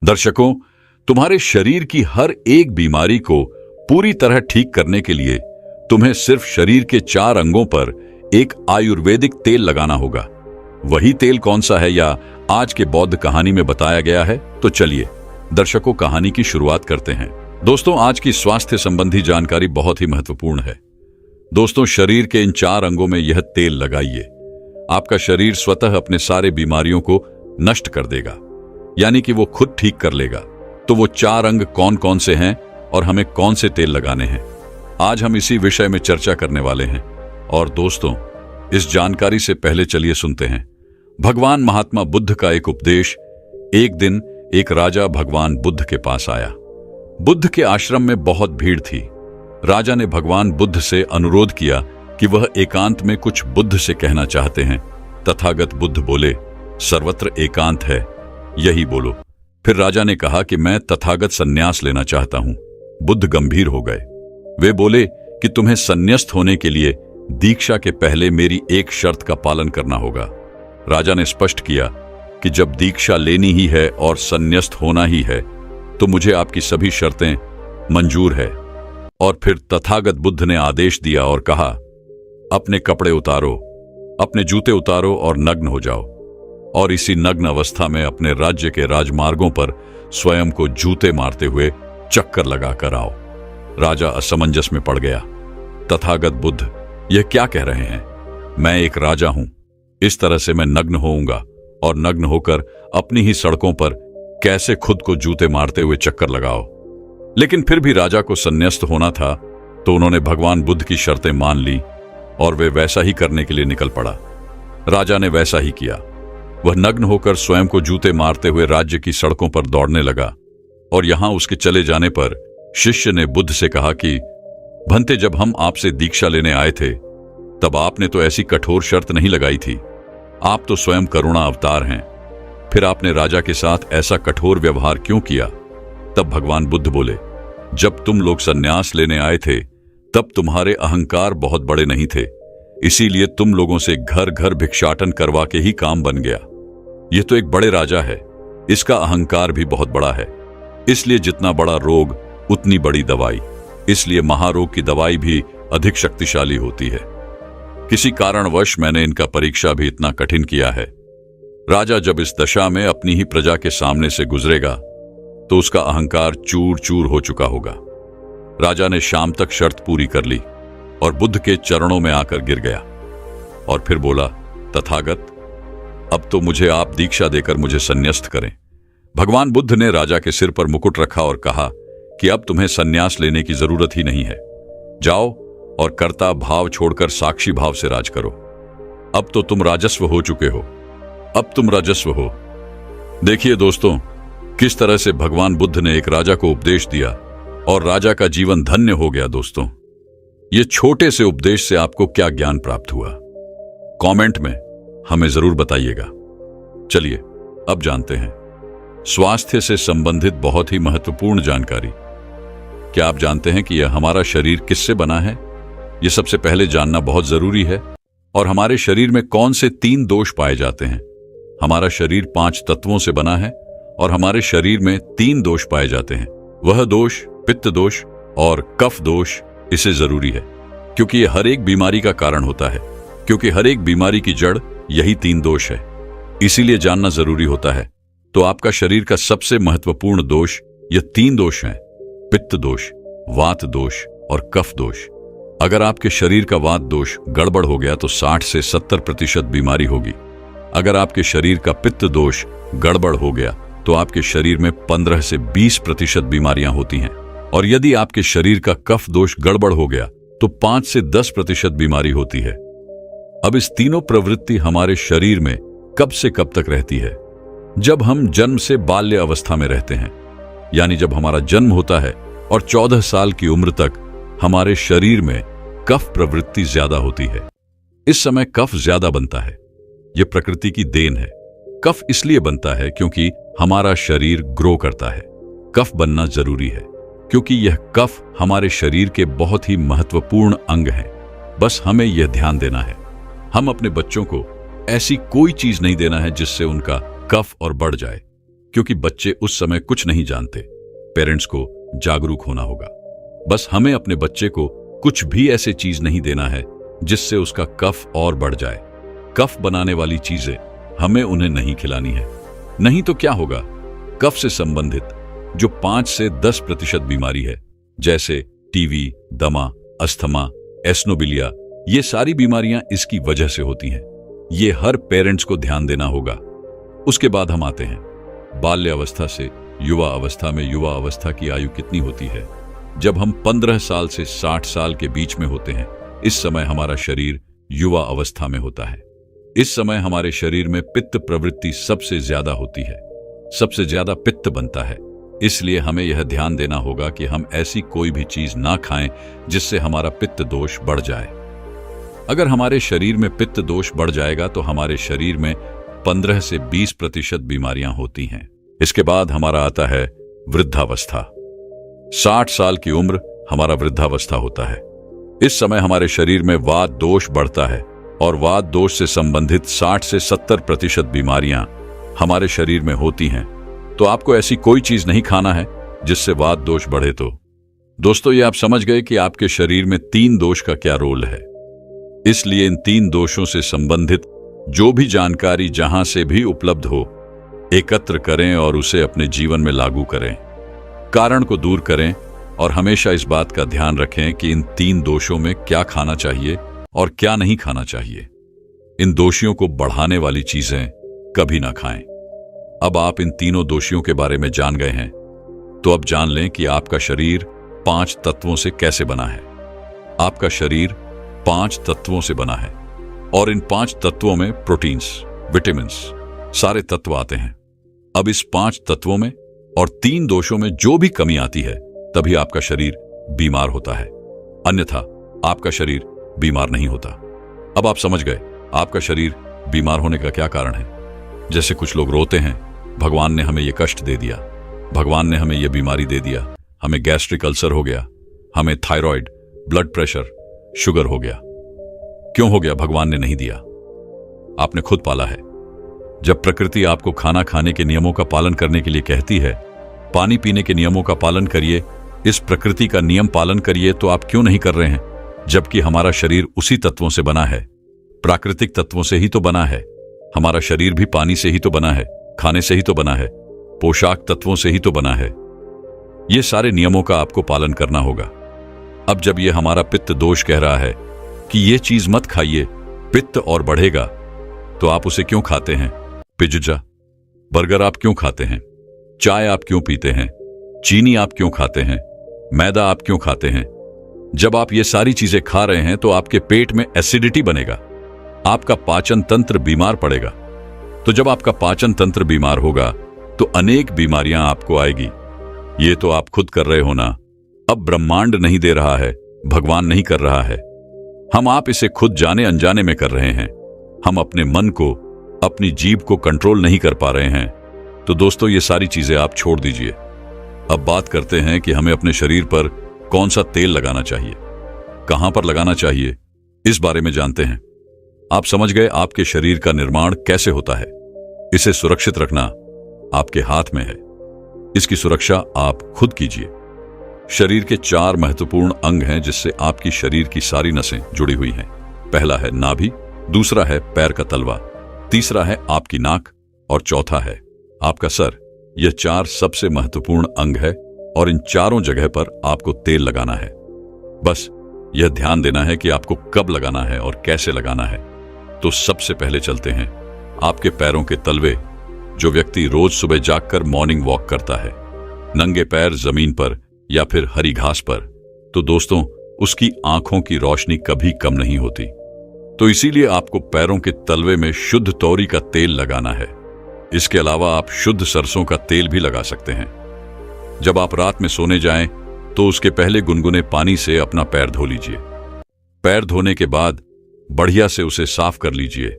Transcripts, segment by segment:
दर्शकों, तुम्हारे शरीर की हर एक बीमारी को पूरी तरह ठीक करने के लिए तुम्हें सिर्फ शरीर के 4 अंगों पर एक आयुर्वेदिक तेल लगाना होगा। वही तेल कौन सा है या आज के बौद्ध कहानी में बताया गया है, तो चलिए दर्शकों कहानी की शुरुआत करते हैं। दोस्तों, आज की स्वास्थ्य संबंधी जानकारी बहुत ही महत्वपूर्ण है। दोस्तों, शरीर के इन 4 अंगों में यह तेल लगाइए। आपका शरीर स्वतः अपने सारे बीमारियों को नष्ट कर देगा, यानी कि वो खुद ठीक कर लेगा। तो वो 4 अंग कौन कौन से हैं और हमें कौन से तेल लगाने हैं, आज हम इसी विषय में चर्चा करने वाले हैं। और दोस्तों, इस जानकारी से पहले चलिए सुनते हैं भगवान महात्मा बुद्ध का एक उपदेश। एक दिन एक राजा भगवान बुद्ध के पास आया। बुद्ध के आश्रम में बहुत भीड़ थी। राजा ने भगवान बुद्ध से अनुरोध किया कि वह एकांत में कुछ बुद्ध से कहना चाहते हैं। तथागत बुद्ध बोले, सर्वत्र एकांत है, यही बोलो। फिर राजा ने कहा कि मैं तथागत संन्यास लेना चाहता हूं। बुद्ध गंभीर हो गए। वे बोले कि तुम्हें संन्यास्त होने के लिए दीक्षा के पहले मेरी एक शर्त का पालन करना होगा। राजा ने स्पष्ट किया कि जब दीक्षा लेनी ही है और संन्यास्त होना ही है तो मुझे आपकी सभी शर्तें मंजूर है। और फिर तथागत बुद्ध ने आदेश दिया और कहा, अपने कपड़े उतारो, अपने जूते उतारो और नग्न हो जाओ, और इसी नग्न अवस्था में अपने राज्य के राजमार्गों पर स्वयं को जूते मारते हुए चक्कर लगाकर आओ। राजा असमंजस में पड़ गया। तथागत बुद्ध यह क्या कह रहे हैं? मैं एक राजा हूं, इस तरह से मैं नग्न होऊंगा और नग्न होकर अपनी ही सड़कों पर कैसे खुद को जूते मारते हुए चक्कर लगाओ। लेकिन फिर भी राजा को संन्यास्त होना था, तो उन्होंने भगवान बुद्ध की शर्तें मान ली और वे वैसा ही करने के लिए निकल पड़ा। राजा ने वैसा ही किया। वह नग्न होकर स्वयं को जूते मारते हुए राज्य की सड़कों पर दौड़ने लगा। और यहां उसके चले जाने पर शिष्य ने बुद्ध से कहा कि भंते, जब हम आपसे दीक्षा लेने आए थे तब आपने तो ऐसी कठोर शर्त नहीं लगाई थी। आप तो स्वयं करुणा अवतार हैं, फिर आपने राजा के साथ ऐसा कठोर व्यवहार क्यों किया? तब भगवान बुद्ध बोले, जब तुम लोग संन्यास लेने आए थे तब तुम्हारे अहंकार बहुत बड़े नहीं थे, इसीलिए तुम लोगों से घर घर भिक्षाटन करवा के ही काम बन गया। यह तो एक बड़े राजा है, इसका अहंकार भी बहुत बड़ा है, इसलिए जितना बड़ा रोग उतनी बड़ी दवाई, इसलिए महारोग की दवाई भी अधिक शक्तिशाली होती है। किसी कारणवश मैंने इनका परीक्षा भी इतना कठिन किया है। राजा जब इस दशा में अपनी ही प्रजा के सामने से गुजरेगा तो उसका अहंकार चूर चूर हो चुका होगा। राजा ने शाम तक शर्त पूरी कर ली और बुद्ध के चरणों में आकर गिर गया और फिर बोला, तथागत, अब तो मुझे आप दीक्षा देकर मुझे संन्यास्त करें। भगवान बुद्ध ने राजा के सिर पर मुकुट रखा और कहा कि अब तुम्हें संन्यास लेने की जरूरत ही नहीं है। जाओ और कर्ता भाव छोड़कर साक्षी भाव से राज करो। अब तो तुम राजस्व हो चुके हो, अब तुम राजस्व हो। देखिए दोस्तों, किस तरह से भगवान बुद्ध ने एक राजा को उपदेश दिया और राजा का जीवन धन्य हो गया। दोस्तों, ये छोटे से उपदेश से आपको क्या ज्ञान प्राप्त हुआ, कमेंट में हमें जरूर बताइएगा। चलिए अब जानते हैं स्वास्थ्य से संबंधित बहुत ही महत्वपूर्ण जानकारी। क्या आप जानते हैं कि यह हमारा शरीर किससे बना है? यह सबसे पहले जानना बहुत जरूरी है। और हमारे शरीर में कौन से 3 दोष पाए जाते हैं? हमारा शरीर 5 तत्वों से बना है और हमारे शरीर में 3 दोष पाए जाते हैं। वह दोष पित्त दोष और कफ दोष। इसे जरूरी है क्योंकि यह हर एक बीमारी का कारण होता है, क्योंकि हर एक बीमारी की जड़ यही 3 दोष है, इसीलिए जानना जरूरी होता है। तो आपका शरीर का सबसे महत्वपूर्ण दोष ये 3 दोष हैं, पित्त दोष, वात दोष और कफ दोष। अगर आपके शरीर का वात दोष गड़बड़ हो गया तो 60 से 70% बीमारी होगी। अगर आपके शरीर का पित्त दोष गड़बड़ हो गया तो आपके शरीर में 15 से 20% बीमारियां होती हैं। और यदि आपके शरीर का कफ दोष गड़बड़ हो गया तो 5 से 10% बीमारी होती है। अब इस तीनों प्रवृत्ति हमारे शरीर में कब से कब तक रहती है? जब हम जन्म से बाल्य अवस्था में रहते हैं, यानी जब हमारा जन्म होता है और 14 साल की उम्र तक हमारे शरीर में कफ प्रवृत्ति ज्यादा होती है। इस समय कफ ज्यादा बनता है। यह प्रकृति की देन है। कफ इसलिए बनता है क्योंकि हमारा शरीर ग्रो करता है। कफ बनना जरूरी है क्योंकि यह कफ हमारे शरीर के बहुत ही महत्वपूर्ण अंग है। बस हमें यह ध्यान देना है, हम अपने बच्चों को ऐसी कोई चीज नहीं देना है जिससे उनका कफ और बढ़ जाए। क्योंकि बच्चे उस समय कुछ नहीं जानते। पेरेंट्स को जागरूक होना होगा। बस हमें अपने बच्चे को कुछ भी ऐसी चीज नहीं देना है जिससे उसका कफ और बढ़ जाए। कफ बनाने वाली चीजें हमें उन्हें नहीं खिलानी है। नहीं तो क्या होगा, कफ से संबंधित जो 5 से 10% बीमारी है, जैसे टीवी, दमा, अस्थमा, एस्नोबिलिया, ये सारी बीमारियां इसकी वजह से होती हैं। ये हर पेरेंट्स को ध्यान देना होगा। उसके बाद हम आते हैं बाल्यावस्था से युवा अवस्था में। युवा अवस्था की आयु कितनी होती है? जब हम 15 साल से 60 साल के बीच में होते हैं, इस समय हमारा शरीर युवा अवस्था में होता है। इस समय हमारे शरीर में पित्त प्रवृत्ति सबसे ज्यादा होती है, सबसे ज्यादा पित्त बनता है। इसलिए हमें यह ध्यान देना होगा कि हम ऐसी कोई भी चीज ना खाएं जिससे हमारा पित्त दोष बढ़ जाए। अगर हमारे शरीर में पित्त दोष बढ़ जाएगा तो हमारे शरीर में 15 से 20% बीमारियां होती हैं। इसके बाद हमारा आता है वृद्धावस्था। 60 साल की उम्र हमारा वृद्धावस्था होता है। इस समय हमारे शरीर में वात दोष बढ़ता है और वात दोष से संबंधित 60 से 70% बीमारियां हमारे शरीर में होती हैं। तो आपको ऐसी कोई चीज नहीं खाना है जिससे वात दोष बढ़े। तो दोस्तों, ये आप समझ गए कि आपके शरीर में 3 दोष का क्या रोल है। इसलिए इन 3 दोषों से संबंधित जो भी जानकारी जहां से भी उपलब्ध हो, एकत्र करें और उसे अपने जीवन में लागू करें। कारण को दूर करें और हमेशा इस बात का ध्यान रखें कि इन 3 दोषों में क्या खाना चाहिए और क्या नहीं खाना चाहिए। इन दोषियों को बढ़ाने वाली चीजें कभी ना खाएं। अब आप इन तीनों दोषियों के बारे में जान गए हैं, तो अब जान लें कि आपका शरीर 5 तत्वों से कैसे बना है। आपका शरीर 5 तत्वों से बना है और इन 5 तत्वों में प्रोटीन्स, विटामिन्स, सारे तत्व आते हैं। अब इस 5 तत्वों में और 3 दोषों में जो भी कमी आती है, तभी आपका शरीर बीमार होता है। अन्यथा आपका शरीर बीमार नहीं होता। अब आप समझ गए आपका शरीर बीमार होने का क्या कारण है। जैसे कुछ लोग रोते हैं, भगवान ने हमें ये कष्ट दे दिया, भगवान ने हमें ये बीमारी दे दिया, हमें गैस्ट्रिक अल्सर हो गया, हमें थायराइड, ब्लड प्रेशर, शुगर हो गया। क्यों हो गया? भगवान ने नहीं दिया, आपने खुद पाला है। जब प्रकृति आपको खाना खाने के नियमों का पालन करने के लिए कहती है, पानी पीने के नियमों का पालन करिए, इस प्रकृति का नियम पालन करिए, तो आप क्यों नहीं कर रहे हैं? जबकि हमारा शरीर उसी तत्वों से बना है, प्राकृतिक तत्वों से ही तो बना है। हमारा शरीर भी पानी से ही तो बना है, खाने से ही तो बना है, पोशाक तत्वों से ही तो बना है। ये सारे नियमों का आपको पालन करना होगा। अब जब ये हमारा पित्त दोष कह रहा है कि ये चीज मत खाइए, पित्त और बढ़ेगा, तो आप उसे क्यों खाते हैं? पिज्जा, बर्गर आप क्यों खाते हैं? चाय आप क्यों पीते हैं? चीनी आप क्यों खाते हैं? मैदा आप क्यों खाते हैं? जब आप ये सारी चीजें खा रहे हैं तो आपके पेट में एसिडिटी बनेगा, आपका पाचन तंत्र बीमार पड़ेगा। तो जब आपका पाचन तंत्र बीमार होगा तो अनेक बीमारियां आपको आएगी। ये तो आप खुद कर रहे हो ना। अब ब्रह्मांड नहीं दे रहा है, भगवान नहीं कर रहा है, आप इसे खुद जाने अनजाने में कर रहे हैं। हम अपने मन को, अपनी जीभ को कंट्रोल नहीं कर पा रहे हैं। तो दोस्तों, ये सारी चीजें आप छोड़ दीजिए। अब बात करते हैं कि हमें अपने शरीर पर कौन सा तेल लगाना चाहिए, कहां पर लगाना चाहिए, इस बारे में जानते हैं। आप समझ गए आपके शरीर का निर्माण कैसे होता है। इसे सुरक्षित रखना आपके हाथ में है। इसकी सुरक्षा आप खुद कीजिए। शरीर के 4 महत्वपूर्ण अंग हैं जिससे आपकी शरीर की सारी नसें जुड़ी हुई हैं। पहला है नाभि, दूसरा है पैर का तलवा, तीसरा है आपकी नाक और चौथा है आपका सर। यह 4 सबसे महत्वपूर्ण अंग है और इन चारों जगह पर आपको तेल लगाना है। बस यह ध्यान देना है कि आपको कब लगाना है और कैसे लगाना है। तो सबसे पहले चलते हैं आपके पैरों के तलवे। जो व्यक्ति रोज सुबह जागकर मॉर्निंग वॉक करता है, नंगे पैर जमीन पर या फिर हरी घास पर, तो दोस्तों उसकी आंखों की रोशनी कभी कम नहीं होती। तो इसीलिए आपको पैरों के तलवे में शुद्ध तोरी का तेल लगाना है। इसके अलावा आप शुद्ध सरसों का तेल भी लगा सकते हैं। जब आप रात में सोने जाएं तो उसके पहले गुनगुने पानी से अपना पैर धो लीजिए। पैर धोने के बाद बढ़िया से उसे साफ कर लीजिए,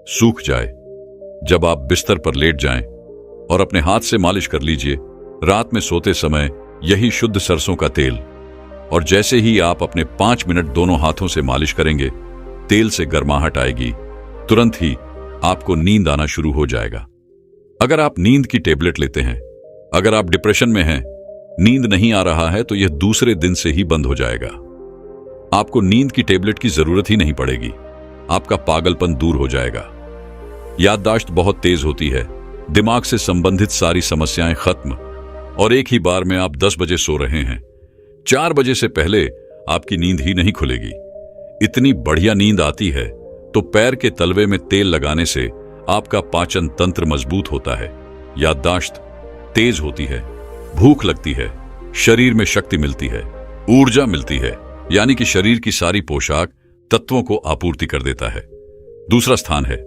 सूख जाए। जब आप बिस्तर पर लेट जाएं और अपने हाथ से मालिश कर लीजिए। रात में सोते समय यही शुद्ध सरसों का तेल, और जैसे ही आप अपने 5 मिनट दोनों हाथों से मालिश करेंगे, तेल से गर्माहट आएगी, तुरंत ही आपको नींद आना शुरू हो जाएगा। अगर आप नींद की टेबलेट लेते हैं, अगर आप डिप्रेशन में हैं, नींद नहीं आ रहा है, तो यह दूसरे दिन से ही बंद हो जाएगा। आपको नींद की टेबलेट की जरूरत ही नहीं पड़ेगी। आपका पागलपन दूर हो जाएगा। याददाश्त बहुत तेज होती है, दिमाग से संबंधित सारी समस्याएं खत्म, और एक ही बार में आप 10 बजे सो रहे हैं, 4 बजे से पहले आपकी नींद ही नहीं खुलेगी। इतनी बढ़िया नींद आती है तो पैर के तलवे में तेल लगाने से आपका पाचन तंत्र मजबूत होता है, याददाश्त तेज होती है, भूख लगती है, शरीर में शक्ति मिलती है, ऊर्जा मिलती है, यानी कि शरीर की सारी पोशाक तत्वों को आपूर्ति कर देता है। दूसरा स्थान है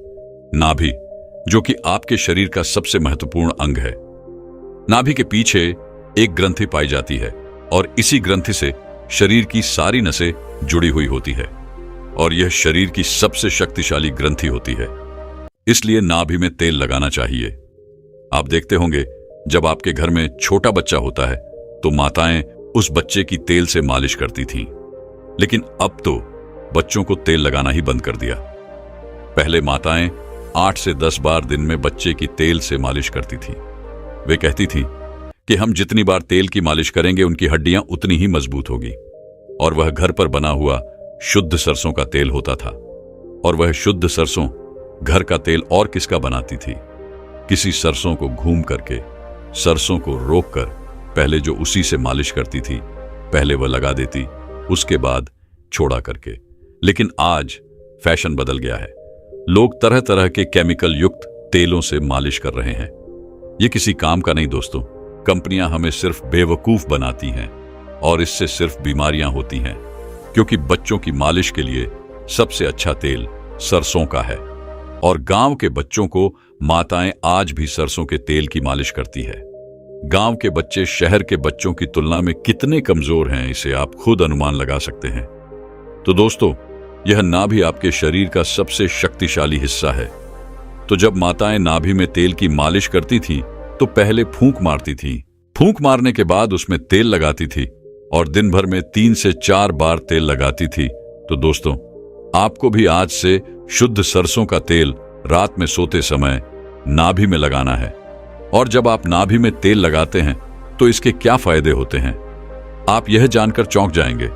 नाभि, जो कि आपके शरीर का सबसे महत्वपूर्ण अंग है। नाभि के पीछे एक ग्रंथि पाई जाती है और इसी ग्रंथि से शरीर की सारी नसें जुड़ी हुई होती है, और यह शरीर की सबसे शक्तिशाली ग्रंथि होती है। इसलिए नाभि में तेल लगाना चाहिए। आप देखते होंगे, जब आपके घर में छोटा बच्चा होता है तो माताएं उस बच्चे की तेल से मालिश करती थीं, लेकिन अब तो बच्चों को तेल लगाना ही बंद कर दिया। पहले माताएं 8 से 10 बार दिन में बच्चे की तेल से मालिश करती थी। वे कहती थी कि हम जितनी बार तेल की मालिश करेंगे उनकी हड्डियां उतनी ही मजबूत होगी। और वह घर पर बना हुआ शुद्ध सरसों का तेल होता था। और वह शुद्ध सरसों घर का तेल और किसका बनाती थी? किसी सरसों को घूम करके, सरसों को रोककर पहले जो उसी से मालिश करती थी, पहले वह लगा देती, उसके बाद छोड़ा करके। लेकिन आज फैशन बदल गया है। लोग तरह तरह के केमिकल युक्त तेलों से मालिश कर रहे हैं। ये किसी काम का नहीं दोस्तों। कंपनियां हमें सिर्फ बेवकूफ बनाती हैं और इससे सिर्फ बीमारियां होती हैं, क्योंकि बच्चों की मालिश के लिए सबसे अच्छा तेल सरसों का है। और गांव के बच्चों को माताएं आज भी सरसों के तेल की मालिश करती है। गांव के बच्चे शहर के बच्चों की तुलना में कितने कमजोर हैं, इसे आप खुद अनुमान लगा सकते हैं। तो दोस्तों, यह नाभि आपके शरीर का सबसे शक्तिशाली हिस्सा है। तो जब माताएं नाभि में तेल की मालिश करती थीं, तो पहले फूंक मारती थीं। फूंक मारने के बाद उसमें तेल लगाती थी और दिन भर में 3 से 4 बार तेल लगाती थी। तो दोस्तों, आपको भी आज से शुद्ध सरसों का तेल रात में सोते समय नाभि में लगाना है। और जब आप नाभि में तेल लगाते हैं तो इसके क्या फायदे होते हैं, आप यह जानकर चौंक जाएंगे।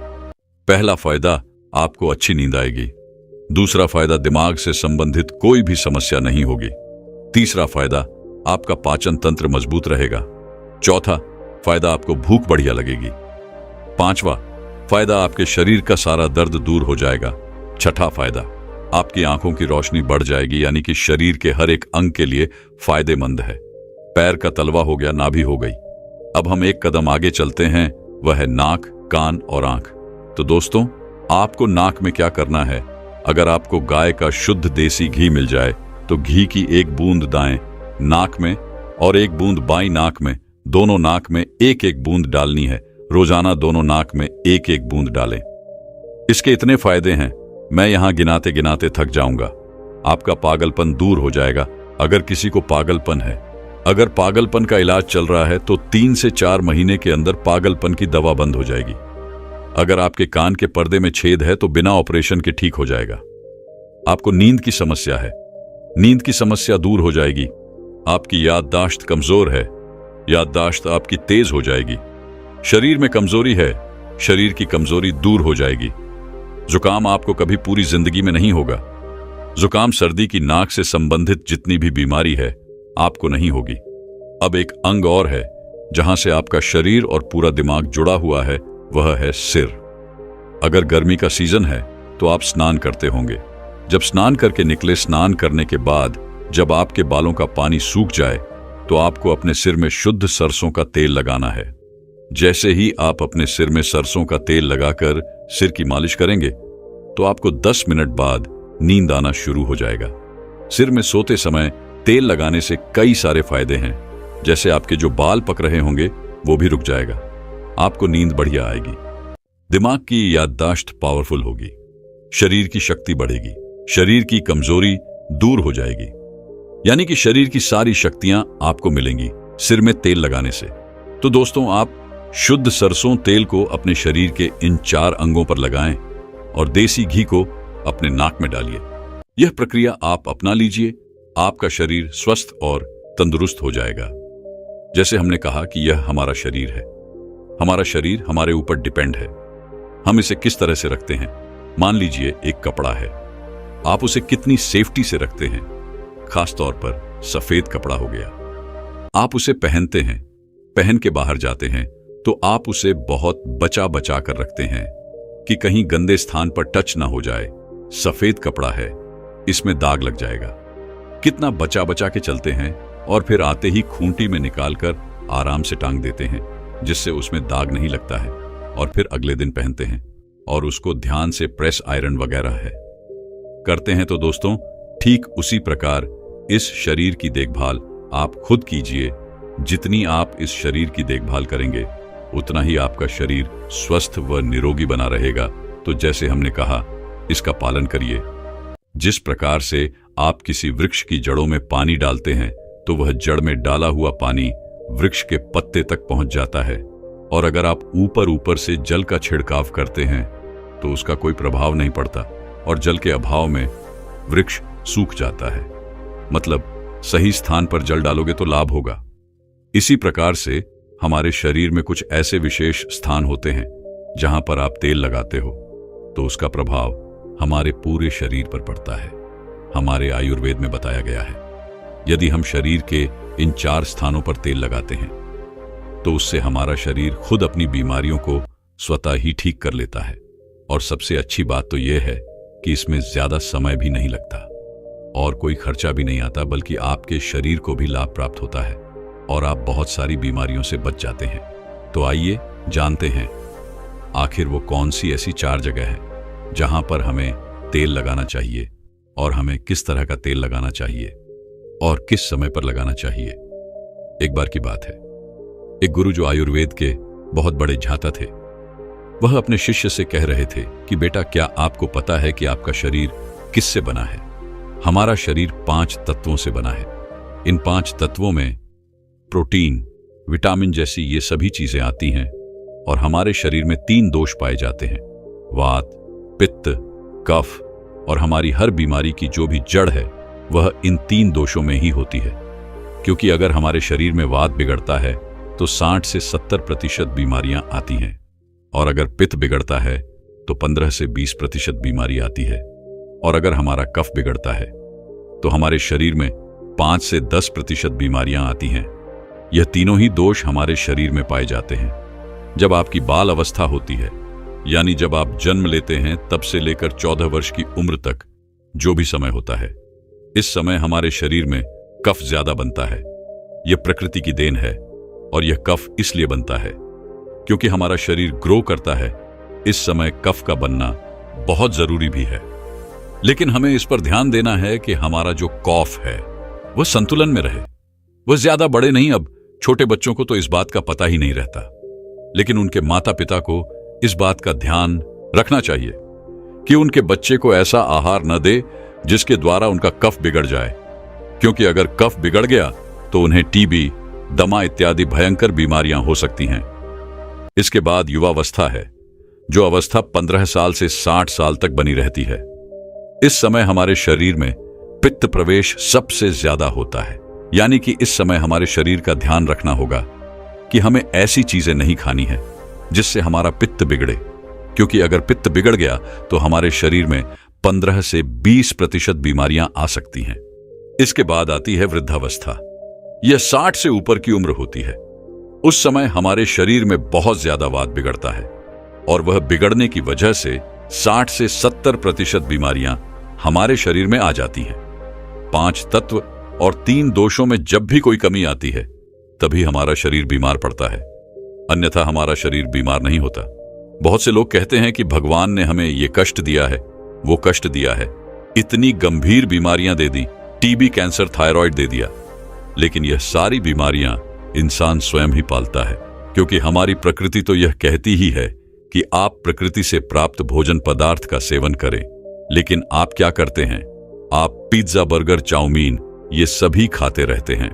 पहला फायदा, आपको अच्छी नींद आएगी। दूसरा फायदा, दिमाग से संबंधित कोई भी समस्या नहीं होगी। तीसरा फायदा, आपका पाचन तंत्र मजबूत रहेगा। चौथा फायदा, आपको भूख बढ़िया लगेगी। पांचवा फायदा, आपके शरीर का सारा दर्द दूर हो जाएगा। छठा फायदा, आपकी आंखों की रोशनी बढ़ जाएगी, यानी कि शरीर के हर एक अंग के लिए फायदेमंद है। पैर का तलवा हो गया, नाभि हो गई। अब हम एक कदम आगे चलते हैं, वह है नाक, कान और आंख। तो दोस्तों, आपको नाक में क्या करना है? अगर आपको गाय का शुद्ध देसी घी मिल जाए तो घी की एक बूंद दाएं नाक में और एक बूंद बाईं नाक में, दोनों नाक में एक एक बूंद डालनी है। रोजाना दोनों नाक में एक एक बूंद डालें। इसके इतने फायदे हैं, मैं यहां गिनाते गिनाते थक जाऊंगा। आपका पागलपन दूर हो जाएगा। अगर किसी को पागलपन है, अगर पागलपन का इलाज चल रहा है, तो 3 से 4 महीने के अंदर पागलपन की दवा बंद हो जाएगी। अगर आपके कान के पर्दे में छेद है तो बिना ऑपरेशन के ठीक हो जाएगा। आपको नींद की समस्या है, नींद की समस्या दूर हो जाएगी। आपकी याददाश्त कमजोर है, याददाश्त आपकी तेज हो जाएगी। शरीर में कमजोरी है, शरीर की कमजोरी दूर हो जाएगी। जुकाम आपको कभी पूरी जिंदगी में नहीं होगा। जुकाम, सर्दी की नाक से संबंधित जितनी भी बीमारी है, आपको नहीं होगी। अब एक अंग और है जहां से आपका शरीर और पूरा दिमाग जुड़ा हुआ है, वह है सिर। अगर गर्मी का सीजन है तो आप स्नान करते होंगे। जब स्नान करके निकले, स्नान करने के बाद जब आपके बालों का पानी सूख जाए तो आपको अपने सिर में शुद्ध सरसों का तेल लगाना है। जैसे ही आप अपने सिर में सरसों का तेल लगाकर सिर की मालिश करेंगे तो आपको 10 मिनट बाद नींद आना शुरू हो जाएगा। सिर में सोते समय तेल लगाने से कई सारे फायदे हैं, जैसे आपके जो बाल पक रहे होंगे वो भी रुक जाएगा। आपको नींद बढ़िया आएगी, दिमाग की याददाश्त पावरफुल होगी, शरीर की शक्ति बढ़ेगी, शरीर की कमजोरी दूर हो जाएगी। यानी कि शरीर की सारी शक्तियां आपको मिलेंगी सिर में तेल लगाने से। तो दोस्तों, आप शुद्ध सरसों तेल को अपने शरीर के इन 4 अंगों पर लगाएं और देसी घी को अपने नाक में डालिए। यह प्रक्रिया आप अपना लीजिए, आपका शरीर स्वस्थ और तंदुरुस्त हो जाएगा। जैसे हमने कहा कि यह हमारा शरीर है। हमारा शरीर हमारे ऊपर डिपेंड है। हम इसे किस तरह से रखते हैं। मान लीजिए एक कपड़ा है, आप उसे कितनी सेफ्टी से रखते हैं। खास तौर पर सफेद कपड़ा हो गया, आप उसे पहनते हैं, पहन के बाहर जाते हैं तो आप उसे बहुत बचा बचा कर रखते हैं कि कहीं गंदे स्थान पर टच ना हो जाए। सफेद कपड़ा है, इसमें दाग लग जाएगा। कितना बचा बचा के चलते हैं और फिर आते ही खूंटी में निकालकर आराम से टांग देते हैं, जिससे उसमें दाग नहीं लगता है, और फिर अगले दिन पहनते हैं और उसको ध्यान से प्रेस आयरन वगैरह है करते हैं। तो दोस्तों, ठीक उसी प्रकार इस शरीर की देखभाल आप खुद कीजिए। जितनी आप इस शरीर की देखभाल करेंगे उतना ही आपका शरीर स्वस्थ व निरोगी बना रहेगा। तो जैसे हमने कहा, इसका पालन करिए। जिस प्रकार से आप किसी वृक्ष की जड़ों में पानी डालते हैं तो वह जड़ में डाला हुआ पानी वृक्ष के पत्ते तक पहुंच जाता है, और अगर आप ऊपर ऊपर से जल का छिड़काव करते हैं तो उसका कोई प्रभाव नहीं पड़ता और जल के अभाव में वृक्ष सूख जाता है। मतलब सही स्थान पर जल डालोगे तो लाभ होगा। इसी प्रकार से हमारे शरीर में कुछ ऐसे विशेष स्थान होते हैं जहां पर आप तेल लगाते हो तो उसका प्रभाव हमारे पूरे शरीर पर पड़ता है। हमारे आयुर्वेद में बताया गया है, यदि हम शरीर के इन 4 स्थानों पर तेल लगाते हैं तो उससे हमारा शरीर खुद अपनी बीमारियों को स्वतः ही ठीक कर लेता है। और सबसे अच्छी बात तो यह है कि इसमें ज्यादा समय भी नहीं लगता और कोई खर्चा भी नहीं आता, बल्कि आपके शरीर को भी लाभ प्राप्त होता है और आप बहुत सारी बीमारियों से बच जाते हैं। तो आइए जानते हैं आखिर वो कौन सी ऐसी 4 जगह है जहां पर हमें तेल लगाना चाहिए और हमें किस तरह का तेल लगाना चाहिए और किस समय पर लगाना चाहिए। एक बार की बात है, एक गुरु जो आयुर्वेद के बहुत बड़े झाता थे, वह अपने शिष्य से कह रहे थे कि बेटा, क्या आपको पता है कि आपका शरीर किससे बना है? हमारा शरीर 5 तत्वों से बना है। इन 5 तत्वों में प्रोटीन, विटामिन जैसी ये सभी चीजें आती हैं, और हमारे शरीर में 3 दोष पाए जाते हैं, वात, पित्त, कफ, और हमारी हर बीमारी की जो भी जड़ है वह इन 3 दोषों में ही होती है। क्योंकि अगर हमारे शरीर में वात बिगड़ता है तो 60 से 70% बीमारियां आती हैं, और अगर पित्त बिगड़ता है तो 15 से 20% बीमारी आती है, और अगर हमारा कफ बिगड़ता है तो हमारे शरीर में 5 से 10% बीमारियां आती हैं। यह तीनों ही दोष हमारे शरीर में पाए जाते हैं। जब आपकी बाल अवस्था होती है, यानी जब आप जन्म लेते हैं, तब से लेकर 14 वर्ष की उम्र तक जो भी समय होता है, इस समय हमारे शरीर में कफ ज्यादा बनता है। यह प्रकृति की देन है, और यह कफ इसलिए बनता है क्योंकि हमारा शरीर ग्रो करता है। इस समय कफ का बनना बहुत जरूरी भी है, लेकिन हमें इस पर ध्यान देना है कि हमारा जो कफ है वह संतुलन में रहे। वह ज्यादा बड़े नहीं। अब छोटे बच्चों को तो इस बात का पता ही नहीं रहता, लेकिन उनके माता पिता को इस बात का ध्यान रखना चाहिए कि उनके बच्चे को ऐसा आहार न दे जिसके द्वारा उनका कफ बिगड़ जाए, क्योंकि अगर कफ बिगड़ गया तो उन्हें टीबी, दमा इत्यादि भयंकर बीमारियां हो सकती हैं। इसके बाद युवावस्था है, जो अवस्था 15 साल से 60 साल तक बनी रहती है। इस समय हमारे शरीर में पित्त प्रवेश सबसे ज्यादा होता है, यानी कि इस समय हमारे शरीर का ध्यान रखना होगा कि हमें ऐसी चीजें नहीं खानी है जिससे हमारा पित्त बिगड़े, क्योंकि अगर पित्त बिगड़ गया तो हमारे शरीर में 15 से 20% बीमारियां आ सकती हैं। इसके बाद आती है वृद्धावस्था। यह 60 से ऊपर की उम्र होती है। उस समय हमारे शरीर में बहुत ज्यादा वात बिगड़ता है, और वह बिगड़ने की वजह से 60 से 70% बीमारियां हमारे शरीर में आ जाती हैं। 5 तत्व और 3 दोषों में जब भी कोई कमी आती है तभी हमारा शरीर बीमार पड़ता है, अन्यथा हमारा शरीर बीमार नहीं होता। बहुत से लोग कहते हैं कि भगवान ने हमें ये कष्ट दिया है, वो कष्ट दिया है, इतनी गंभीर बीमारियां दे दी, टीबी, कैंसर, थायराइड दे दिया। लेकिन यह सारी बीमारियां इंसान स्वयं ही पालता है, क्योंकि हमारी प्रकृति तो यह कहती ही है कि आप प्रकृति से प्राप्त भोजन पदार्थ का सेवन करें। लेकिन आप क्या करते हैं? आप पिज्जा, बर्गर, चाउमीन ये सभी खाते रहते हैं।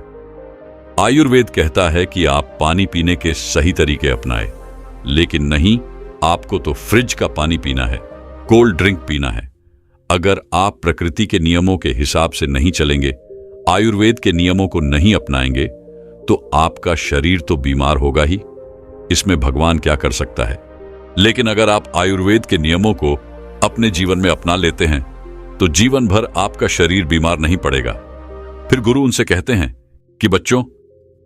आयुर्वेद कहता है कि आप पानी पीने के सही तरीके अपनाएं, लेकिन नहीं, आपको तो फ्रिज का पानी पीना है, कोल्ड ड्रिंक पीना है। अगर आप प्रकृति के नियमों के हिसाब से नहीं चलेंगे, आयुर्वेद के नियमों को नहीं अपनाएंगे तो आपका शरीर तो बीमार होगा ही, इसमें भगवान क्या कर सकता है। लेकिन अगर आप आयुर्वेद के नियमों को अपने जीवन में अपना लेते हैं तो जीवन भर आपका शरीर बीमार नहीं पड़ेगा। फिर गुरु उनसे कहते हैं कि बच्चों,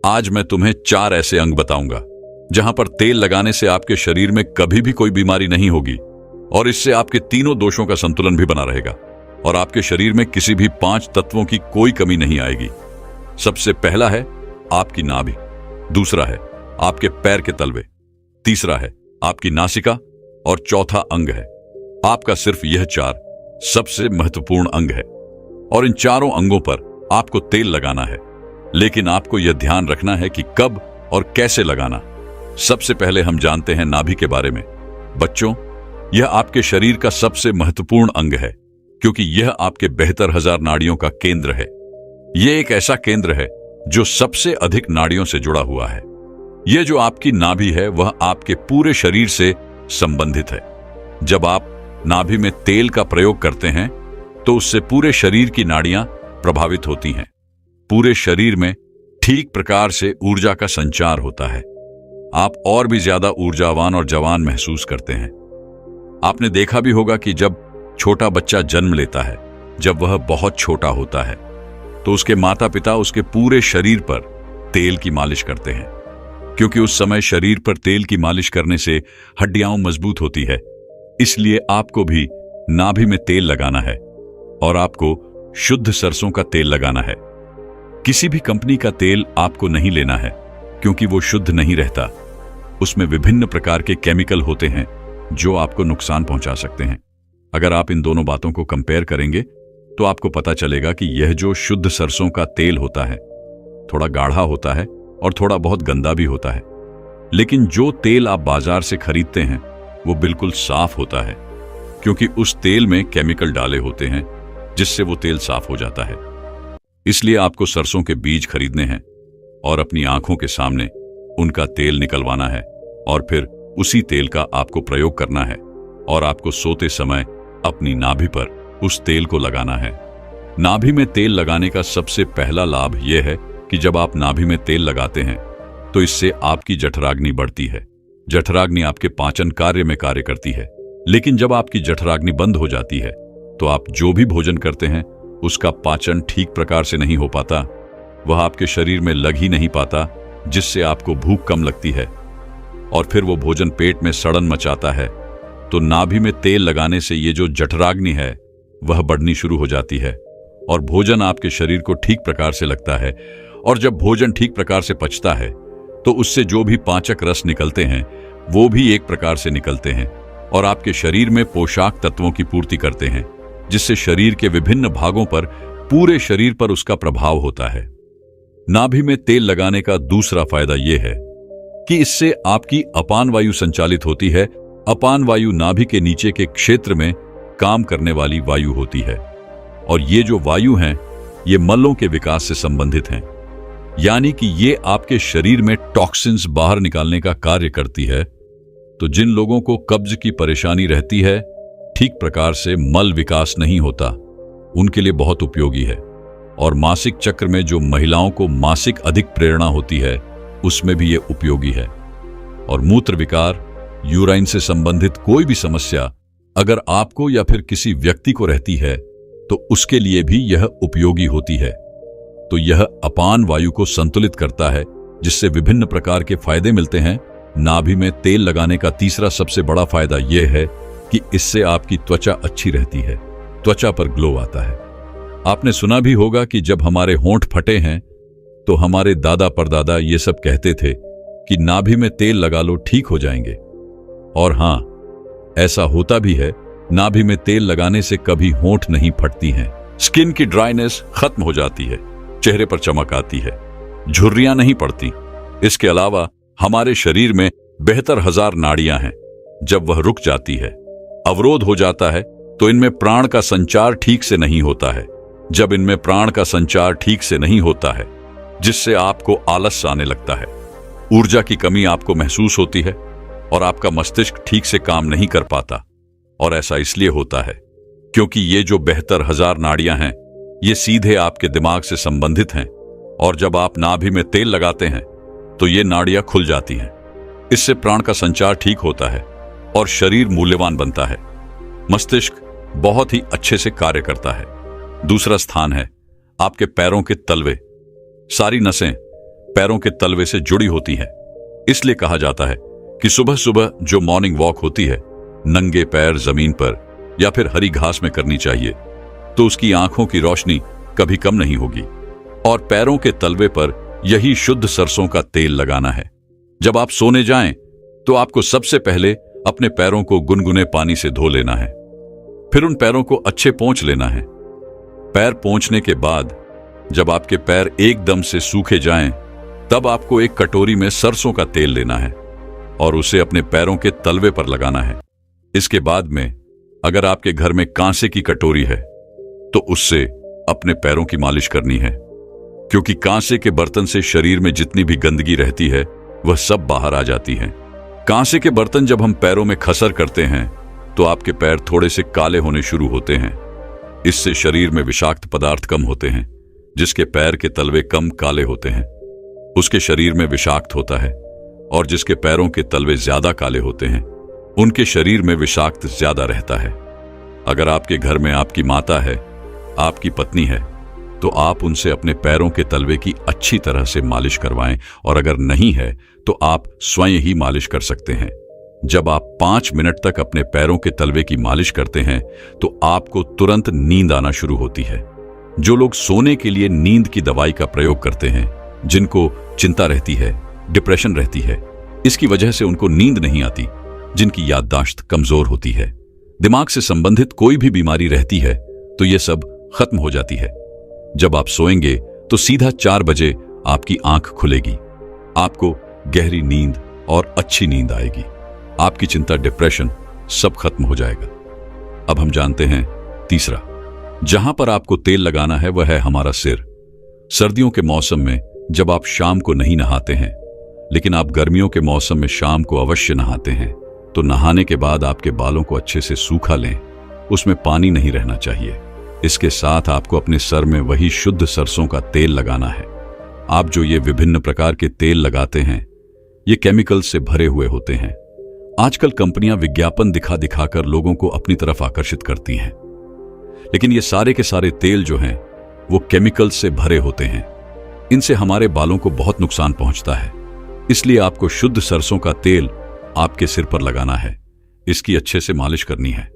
आज मैं तुम्हें 4 ऐसे अंग बताऊंगा जहां पर तेल लगाने से आपके शरीर में कभी भी कोई बीमारी नहीं होगी और इससे आपके तीनों दोषों का संतुलन भी बना रहेगा और आपके शरीर में किसी भी 5 तत्वों की कोई कमी नहीं आएगी। सबसे पहला है आपकी नाभि, दूसरा है आपके पैर के तलवे, तीसरा है आपकी नासिका और चौथा अंग है आपका सिर्फ। यह 4 सबसे महत्वपूर्ण अंग है और इन चारों अंगों पर आपको तेल लगाना है। लेकिन आपको यह ध्यान रखना है कि कब और कैसे लगाना। सबसे पहले हम जानते हैं नाभि के बारे में। बच्चों, यह आपके शरीर का सबसे महत्वपूर्ण अंग है क्योंकि यह आपके 72,000 नाड़ियों का केंद्र है। यह एक ऐसा केंद्र है जो सबसे अधिक नाड़ियों से जुड़ा हुआ है। यह जो आपकी नाभि है वह आपके पूरे शरीर से संबंधित है। जब आप नाभि में तेल का प्रयोग करते हैं तो उससे पूरे शरीर की नाड़ियां प्रभावित होती हैं। पूरे शरीर में ठीक प्रकार से ऊर्जा का संचार होता है। आप और भी ज्यादा ऊर्जावान और जवान महसूस करते हैं। आपने देखा भी होगा कि जब छोटा बच्चा जन्म लेता है, जब वह बहुत छोटा होता है तो उसके माता पिता उसके पूरे शरीर पर तेल की मालिश करते हैं क्योंकि उस समय शरीर पर तेल की मालिश करने से हड्डियां मजबूत होती है। इसलिए आपको भी नाभि में तेल लगाना है और आपको शुद्ध सरसों का तेल लगाना है। किसी भी कंपनी का तेल आपको नहीं लेना है क्योंकि वो शुद्ध नहीं रहता। उसमें विभिन्न प्रकार के केमिकल होते हैं जो आपको नुकसान पहुंचा सकते हैं। अगर आप इन दोनों बातों को कंपेयर करेंगे तो आपको पता चलेगा कि यह जो शुद्ध सरसों का तेल होता है थोड़ा गाढ़ा होता है और थोड़ा बहुत गंदा भी होता है। लेकिन जो तेल आप बाजार से खरीदते हैं वो बिल्कुल साफ होता है क्योंकि उस तेल में केमिकल डाले होते हैं जिससे वो तेल साफ हो जाता है। इसलिए आपको सरसों के बीज खरीदने हैं और अपनी आंखों के सामने उनका तेल निकलवाना है और फिर उसी तेल का आपको प्रयोग करना है और आपको सोते समय अपनी नाभि पर उस तेल को लगाना है। नाभि में तेल लगाने का सबसे पहला लाभ यह है कि जब आप नाभि में तेल लगाते हैं तो इससे आपकी जठराग्नि बढ़ती है। जठराग्नि आपके पाचन कार्य में कार्य करती है। लेकिन जब आपकी जठराग्नि बंद हो जाती है तो आप जो भी भोजन करते हैं उसका पाचन ठीक प्रकार से नहीं हो पाता, वह आपके शरीर में लग ही नहीं पाता, जिससे आपको भूख कम लगती है और फिर वो भोजन पेट में सड़न मचाता है। तो नाभि में तेल लगाने से ये जो जठराग्नि है वह बढ़नी शुरू हो जाती है और भोजन आपके शरीर को ठीक प्रकार से लगता है। और जब भोजन ठीक प्रकार से पचता है तो उससे जो भी पाचक रस निकलते हैं वो भी एक प्रकार से निकलते हैं और आपके शरीर में पोषक तत्वों की पूर्ति करते हैं, जिससे शरीर के विभिन्न भागों पर, पूरे शरीर पर उसका प्रभाव होता है। नाभि में तेल लगाने का दूसरा फायदा यह है कि इससे आपकी अपान वायु संचालित होती है। अपान वायु नाभि के नीचे के क्षेत्र में काम करने वाली वायु होती है और ये जो वायु हैं ये मलों के विकास से संबंधित हैं, यानी कि ये आपके शरीर में टॉक्सिन्स बाहर निकालने का कार्य करती है। तो जिन लोगों को कब्ज की परेशानी रहती है, ठीक प्रकार से मल विकास नहीं होता, उनके लिए बहुत उपयोगी है। और मासिक चक्र में जो महिलाओं को मासिक अधिक प्रेरणा होती है उसमें भी ये उपयोगी है। और मूत्र विकार, यूराइन से संबंधित कोई भी समस्या अगर आपको या फिर किसी व्यक्ति को रहती है तो उसके लिए भी यह उपयोगी होती है। तो यह अपान वायु को संतुलित करता है, जिससे विभिन्न प्रकार के फायदे मिलते हैं। नाभि में तेल लगाने का तीसरा सबसे बड़ा फायदा यह है कि इससे आपकी त्वचा अच्छी रहती है, त्वचा पर ग्लो आता है। आपने सुना भी होगा कि जब हमारे होंठ फटे हैं तो हमारे दादा परदादा ये सब कहते थे कि नाभि में तेल लगा लो, ठीक हो जाएंगे। और हां, ऐसा होता भी है। नाभि में तेल लगाने से कभी होंठ नहीं फटती हैं, स्किन की ड्राइनेस खत्म हो जाती है, चेहरे पर चमक आती है, झुर्रियां नहीं पड़ती। इसके अलावा हमारे शरीर में 72,000 नाड़ियां हैं। जब वह रुक जाती है, अवरोध हो जाता है, तो इनमें प्राण का संचार ठीक से नहीं होता है। जब इनमें प्राण का संचार ठीक से नहीं होता है, जिससे आपको आलस आने लगता है, ऊर्जा की कमी आपको महसूस होती है और आपका मस्तिष्क ठीक से काम नहीं कर पाता। और ऐसा इसलिए होता है क्योंकि ये जो 72,000 नाड़ियां हैं ये सीधे आपके दिमाग से संबंधित हैं और जब आप नाभि में तेल लगाते हैं तो ये नाड़ियां खुल जाती हैं। इससे प्राण का संचार ठीक होता है और शरीर मूल्यवान बनता है। मस्तिष्क बहुत ही अच्छे से कार्य करता है। दूसरा स्थान है आपके पैरों के तलवे। सारी नसें पैरों के तलवे से जुड़ी होती हैं। इसलिए कहा जाता है कि सुबह सुबह जो मॉर्निंग वॉक होती है नंगे पैर जमीन पर या फिर हरी घास में करनी चाहिए, तो उसकी आंखों की रोशनी कभी कम नहीं होगी। और पैरों के तलवे पर यही शुद्ध सरसों का तेल लगाना है। जब आप सोने जाएं तो आपको सबसे पहले अपने पैरों को गुनगुने पानी से धो लेना है। फिर उन पैरों को अच्छे पोंछ लेना है। पैर पोंछने के बाद जब आपके पैर एकदम से सूखे जाएं, तब आपको एक कटोरी में सरसों का तेल लेना है और उसे अपने पैरों के तलवे पर लगाना है। इसके बाद में अगर आपके घर में कांसे की कटोरी है तो उससे अपने पैरों की मालिश करनी है, क्योंकि कांसे के बर्तन से शरीर में जितनी भी गंदगी रहती है वह सब बाहर आ जाती है। कांसे के बर्तन जब हम पैरों में खसर करते हैं तो आपके पैर थोड़े से काले होने शुरू होते हैं। इससे शरीर में विषाक्त पदार्थ कम होते हैं। जिसके पैर के तलवे कम काले होते हैं उसके शरीर में विषाक्त होता है, और जिसके पैरों के तलवे ज्यादा काले होते हैं उनके शरीर में विषाक्त ज्यादा रहता है। अगर आपके घर में आपकी माता है, आपकी पत्नी है, तो आप उनसे अपने पैरों के तलवे की अच्छी तरह से मालिश करवाएं, और अगर नहीं है तो आप स्वयं ही मालिश कर सकते हैं। जब आप 5 मिनट तक अपने पैरों के तलवे की मालिश करते हैं तो आपको तुरंत नींद आना शुरू होती है। जो लोग सोने के लिए नींद की दवाई का प्रयोग करते हैं, जिनको चिंता रहती है, डिप्रेशन रहती है, इसकी वजह से उनको नींद नहीं आती, जिनकी याददाश्त कमजोर होती है, दिमाग से संबंधित कोई भी बीमारी रहती है, तो ये सब खत्म हो जाती है। जब आप सोएंगे तो सीधा 4 बजे आपकी आंख खुलेगी। आपको गहरी नींद और अच्छी नींद आएगी। आपकी चिंता, डिप्रेशन सब खत्म हो जाएगा। अब हम जानते हैं तीसरा, जहां पर आपको तेल लगाना है वह है हमारा सिर। सर्दियों के मौसम में जब आप शाम को नहीं नहाते हैं, लेकिन आप गर्मियों के मौसम में शाम को अवश्य नहाते हैं, तो नहाने के बाद आपके बालों को अच्छे से सूखा लें। उसमें पानी नहीं रहना चाहिए। इसके साथ आपको अपने सर में वही शुद्ध सरसों का तेल लगाना है। आप जो ये विभिन्न प्रकार के तेल लगाते हैं, ये केमिकल से भरे हुए होते हैं। आजकल कंपनियां विज्ञापन दिखा दिखाकर लोगों को अपनी तरफ आकर्षित करती हैं, लेकिन ये सारे के सारे तेल जो हैं वो केमिकल से भरे होते हैं। इनसे हमारे बालों को बहुत नुकसान पहुंचता है। इसलिए आपको शुद्ध सरसों का तेल आपके सिर पर लगाना है। इसकी अच्छे से मालिश करनी है।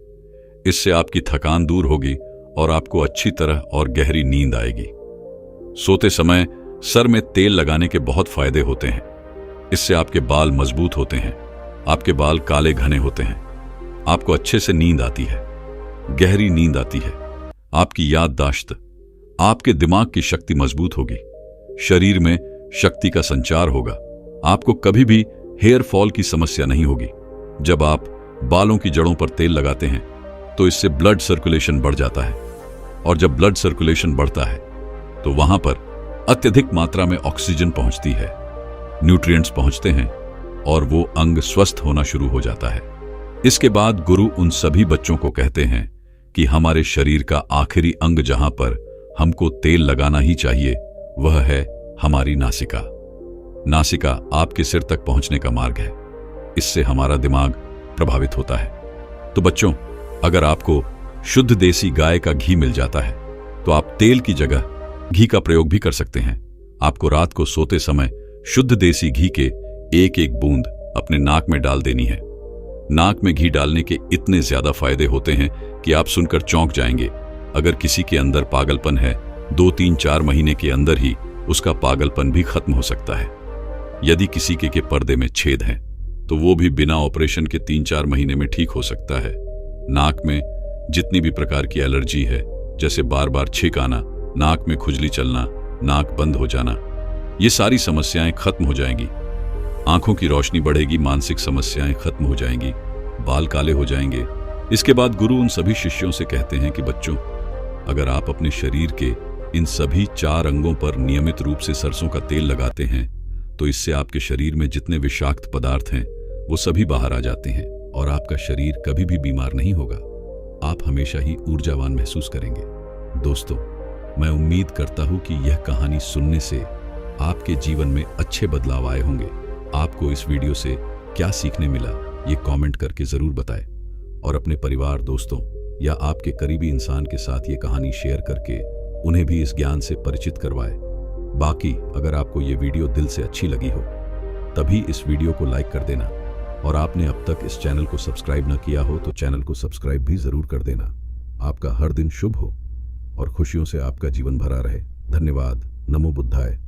इससे आपकी थकान दूर होगी और आपको अच्छी तरह और गहरी नींद आएगी। सोते समय सर में तेल लगाने के बहुत फायदे होते हैं। इससे आपके बाल मजबूत होते हैं, आपके बाल काले घने होते हैं, आपको अच्छे से नींद आती है, गहरी नींद आती है, आपकी याददाश्त, आपके दिमाग की शक्ति मजबूत होगी, शरीर में शक्ति का संचार होगा, आपको कभी भी हेयर फॉल की समस्या नहीं होगी। जब आप बालों की जड़ों पर तेल लगाते हैं तो इससे ब्लड सर्कुलेशन बढ़ जाता है, और जब ब्लड सर्कुलेशन बढ़ता है तो वहां पर अत्यधिक मात्रा में ऑक्सीजन पहुंचती है, न्यूट्रिएंट्स पहुंचते हैं और वो अंग स्वस्थ होना शुरू हो जाता है। इसके बाद गुरु उन सभी बच्चों को कहते हैं कि हमारे शरीर का आखिरी अंग जहां पर हमको तेल लगाना ही चाहिए वह है हमारी नासिका। नासिका आपके सिर तक पहुंचने का मार्ग है। इससे हमारा दिमाग प्रभावित होता है। तो बच्चों, अगर आपको शुद्ध देसी गाय का घी मिल जाता है तो आप तेल की जगह घी का प्रयोग भी कर सकते हैं। आपको रात को सोते समय शुद्ध देसी घी के एक एक बूंद अपने नाक में डाल देनी है। नाक में घी डालने के इतने ज्यादा फायदे होते हैं कि आप सुनकर चौंक जाएंगे। अगर किसी के अंदर पागलपन है, 2, 3, 4 महीने के अंदर ही उसका पागलपन भी खत्म हो सकता है। यदि किसी के पर्दे में छेद है तो वो भी बिना ऑपरेशन के 3-4 महीने में ठीक हो सकता है। नाक में जितनी भी प्रकार की एलर्जी है, जैसे बार बार छींक आना, नाक में खुजली चलना, नाक बंद हो जाना, ये सारी समस्याएं खत्म हो जाएंगी। आंखों की रोशनी बढ़ेगी, मानसिक समस्याएं खत्म हो जाएंगी, बाल काले हो जाएंगे। इसके बाद गुरु उन सभी शिष्यों से कहते हैं कि बच्चों, अगर आप अपने शरीर के इन सभी 4 अंगों पर नियमित रूप से सरसों का तेल लगाते हैं तो इससे आपके शरीर में जितने विषाक्त पदार्थ हैं वो सभी बाहर आ जाते हैं और आपका शरीर कभी भी बीमार नहीं होगा। आप हमेशा ही ऊर्जावान महसूस करेंगे। दोस्तों, मैं उम्मीद करता हूं कि यह कहानी सुनने से आपके जीवन में अच्छे बदलाव आए होंगे। आपको इस वीडियो से क्या सीखने मिला, ये कमेंट करके जरूर बताएं और अपने परिवार, दोस्तों या आपके करीबी इंसान के साथ ये कहानी शेयर करके उन्हें भी इस ज्ञान से परिचित करवाएं। बाकी अगर आपको ये वीडियो दिल से अच्छी लगी हो तभी इस वीडियो को लाइक कर देना और आपने अब तक इस चैनल को सब्सक्राइब न किया हो तो चैनल को सब्सक्राइब भी जरूर कर देना। आपका हर दिन शुभ हो और खुशियों से आपका जीवन भरा रहे। धन्यवाद। नमो बुद्धाय।